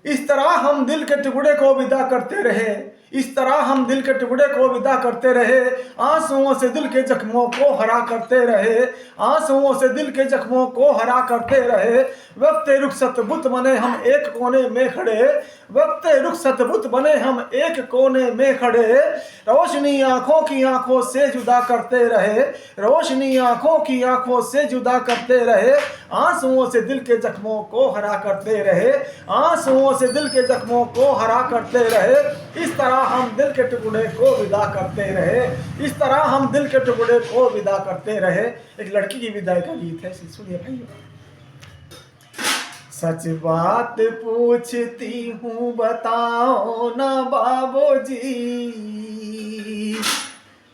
इस तरह हम दिल के टुकड़े को विदा करते रहे, इस तरह हम दिल के टुकड़े को विदा करते रहे, आंसुओं से दिल के जख्मों को हरा करते रहे, आंसुओं से दिल के जख्मों को हरा करते रहे। वक्त रुखसत बुत बने हम एक कोने में खड़े, वक्त रुखसत बुत बने हम एक कोने में खड़े। रोशनी आंखों की आंखों से जुदा करते रहे, रोशनी आंखों की आंखों से जुदा करते रहे, आंसुओं से दिल के जख्मों को हरा करते रहे, आंसुओं से दिल के जख्मों को हरा करते रहे। इस तरह हम दिल के टुकड़े को विदा करते रहे, इस तरह हम दिल के टुकड़े को विदा करते रहे। एक लड़की की विदाई का गीत है, सुनिए भाइयों। सच बात पूछती हूँ बताओ ना बाबूजी,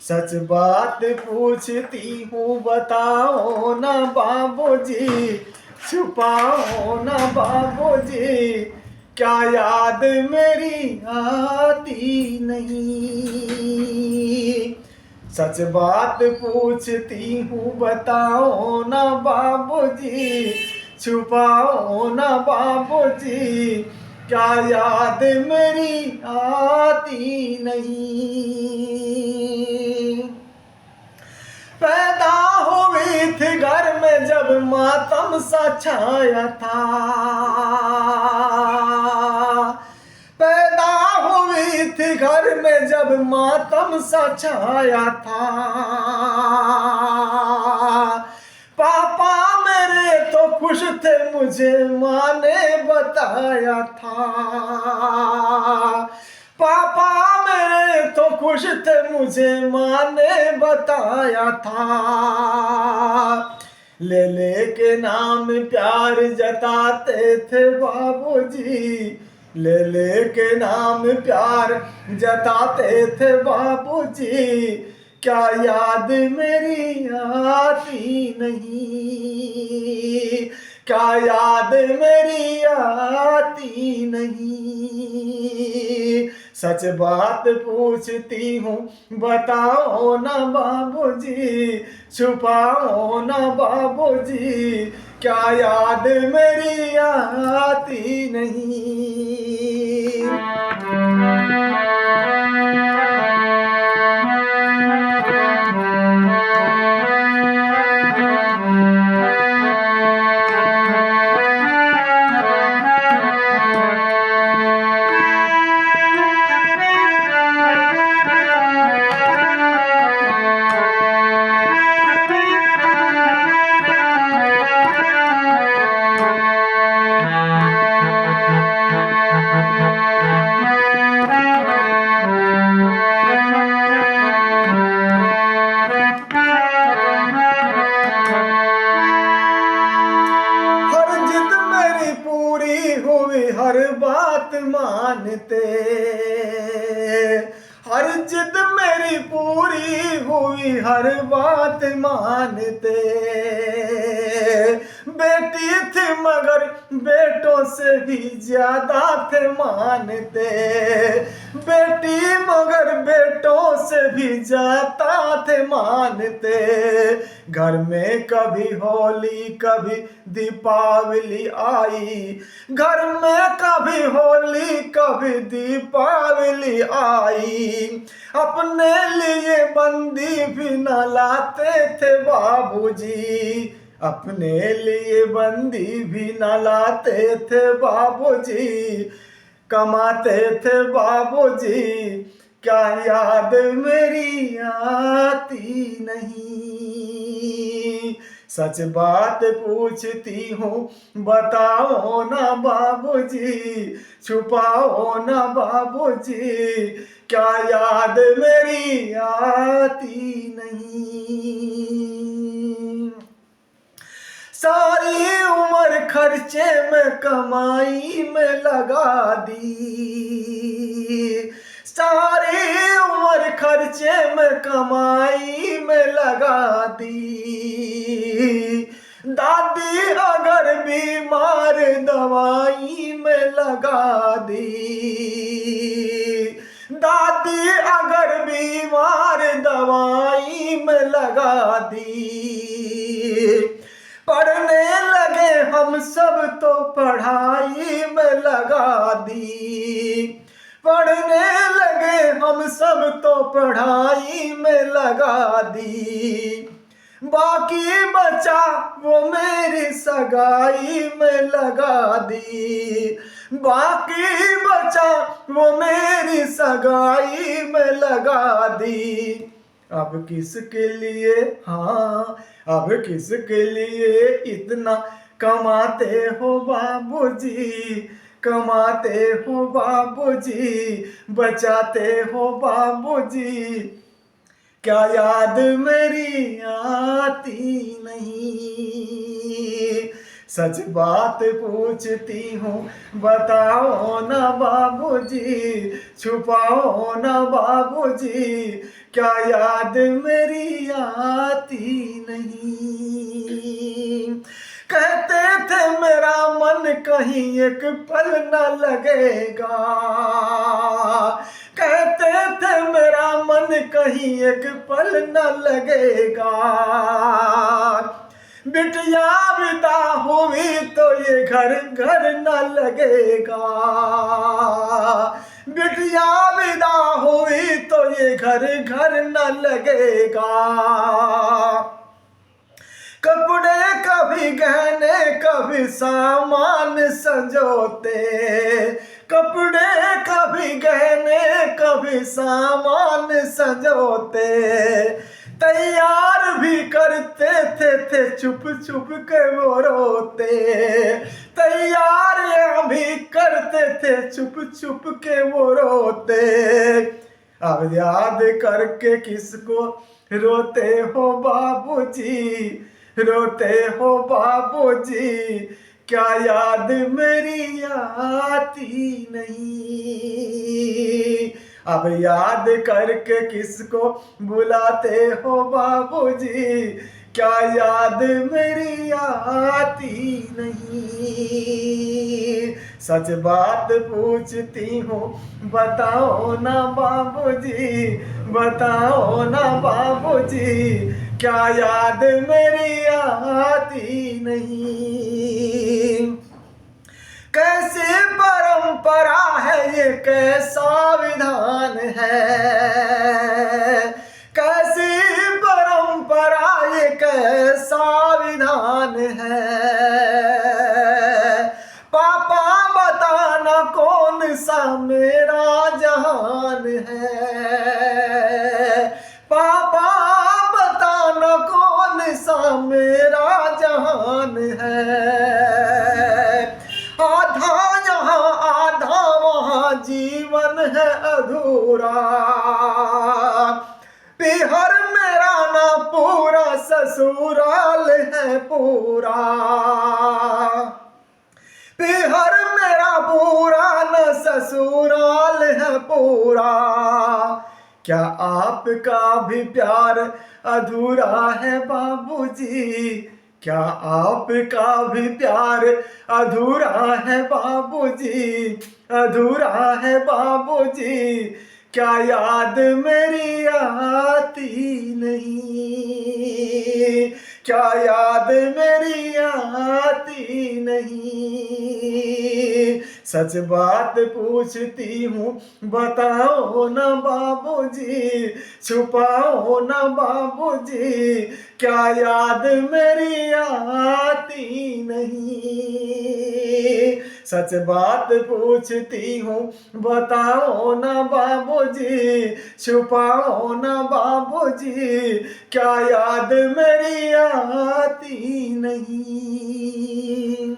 सच बात पूछती हूँ बताओ ना बाबूजी, छुपाओ ना बाबूजी, क्या याद मेरी आती नहीं। सच बात पूछती हूँ बताओ ना बाबूजी, छुपाओ ना बाबूजी, क्या याद मेरी आती नहीं। पैदा हुई थी घर में जब मातम सा छाया था, पैदा हुई थी घर में जब मातम सा छाया था। पापा मेरे तो खुश थे मुझे माँ ने बताया था, पापा मेरे तो खुश थे मुझे माँ ने बताया था। ले के नाम प्यार जताते थे बाबूजी, ले के नाम प्यार जताते थे बाबूजी, क्या याद मेरी आती नहीं, क्या याद मेरी आती नहीं। सच बात पूछती हूँ बताओ ना बाबूजी, छुपाओ ना बाबूजी, क्या याद मेरी आती नहीं। हर बात मानते, हर जिद मेरी पूरी हुई हर बात मानते। बेटी थी मगर बेटों से भी ज्यादा थे मानते, बेटी मगर बेटों से भी ज्यादा थे मानते। घर में कभी होली कभी दीपावली आई, घर में कभी होली कभी दीपावली आई, अपने लिए बंदी भी न लाते थे बाबूजी, अपने लिए बंदी भी न लाते थे बाबूजी, कमाते थे बाबूजी, क्या याद मेरी आती नहीं। सच बात पूछती हूँ बताओ ना बाबूजी, छुपाओ ना बाबूजी, क्या याद मेरी आती नहीं। सारी उम्र खर्चे में कमाई में लगा दी, सारी उम्र खर्चे में कमाई में लगा दी। दादी अगर बीमार दवाई में लगा दी, दादी अगर बीमार दवाई में लगा दी। पढ़ने लगे हम सब तो पढ़ाई में लगा दी, पढ़ने लगे हम सब तो पढ़ाई में लगा दी, बाकी बचा वो मेरी सगाई में लगा दी, बाकी बचा वो मेरी सगाई में लगा दी। अब किसके लिए, हाँ अब किसके लिए इतना कमाते हो बाबूजी, कमाते हो बाबूजी, बचाते हो बाबूजी, क्या याद मेरी आती नहीं। सच बात पूछती हूँ बताओ ना बाबूजी, छुपाओ ना बाबूजी, क्या याद मेरी आती नहीं। कहते थे मेरा मन कहीं एक पल न लगेगा, कहते थे मेरा मन कहीं एक पल न लगेगा, बिटिया विदा हुई तो ये घर घर न लगेगा, बिटिया विदा हुई तो ये घर घर न लगेगा। कपड़े कभी गहने कभी सामान संजोते, कपड़े कभी गहने कभी सामान संजोते, तैयार भी करते थे चुप चुप के वो रोते, तैयार भी करते थे चुप चुप के वो रोते। अब याद करके किसको रोते हो बाबूजी, रोते हो बाबूजी, क्या याद मेरी आती नहीं। अब याद करके किसको बुलाते हो बाबूजी, क्या याद मेरी आती नहीं। सच बात पूछती हूँ बताओ ना बाबूजी, बताओ ना बाबूजी, क्या याद मेरी आती नहीं। कैसी परंपरा है ये, कैसा विधान है, कैसी परंपरा ये, कैसा विधान है। पापा बताना कौन सा मेरा जहान है, पापा बताना कौन सा मेरा जहान है। आधा यहाँ आधा वहाँ जीवन है अधूरा, पिहर मेरा ना पूरा ससुराल है पूरा, पिहर मेरा पूरा न ससुराल है पूरा। क्या आपका भी प्यार अधूरा है बाबूजी, क्या आपका भी प्यार अधूरा है बाबूजी, अधूरा है बाबूजी, क्या याद मेरी आती नहीं, क्या याद मेरी आती नहीं। सच बात पूछती हूँ बताओ ना बाबूजी, छुपाओ ना बाबूजी, क्या याद मेरी आती नहीं। सच बात पूछती हूँ बताओ ना बाबूजी, छुपाओ ना बाबूजी, क्या याद मेरी आती नहीं।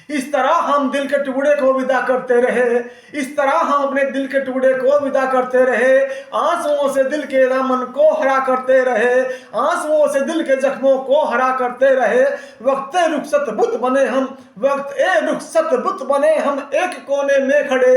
इस तरह हम दिल के टुकड़े को विदा करते रहे, इस तरह हम अपने दिल के टुकड़े को विदा करते रहे, आंसुओं से दिल के दामन को हरा करते रहे, आंसुओं से दिल के जख्मों को हरा करते रहे। वक्त रुखसत बुत बने हम, वक्त रुखसत बुत बने हम एक कोने में खड़े,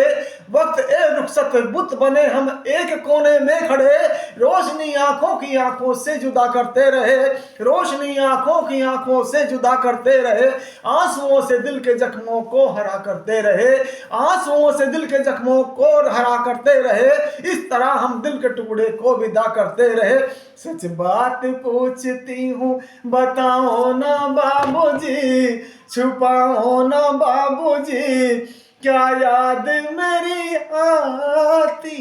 वक्त रुखसत बुत बने हम एक कोने में खड़े। रोशनी आंखों की आंखों से जुदा करते रहे, रोशनी आंखों की आंखों से जुदा करते रहे, आंसुओं से दिल के जख्मों को हरा करते रहे, आंसुओं से दिल के जख्मों को हरा करते रहे। इस तरह हम दिल के टुकड़े को विदा करते रहे। सच बात पूछती हूँ बताओ ना बाबूजी, छुपाओ ना बाबूजी, क्या याद मेरी आती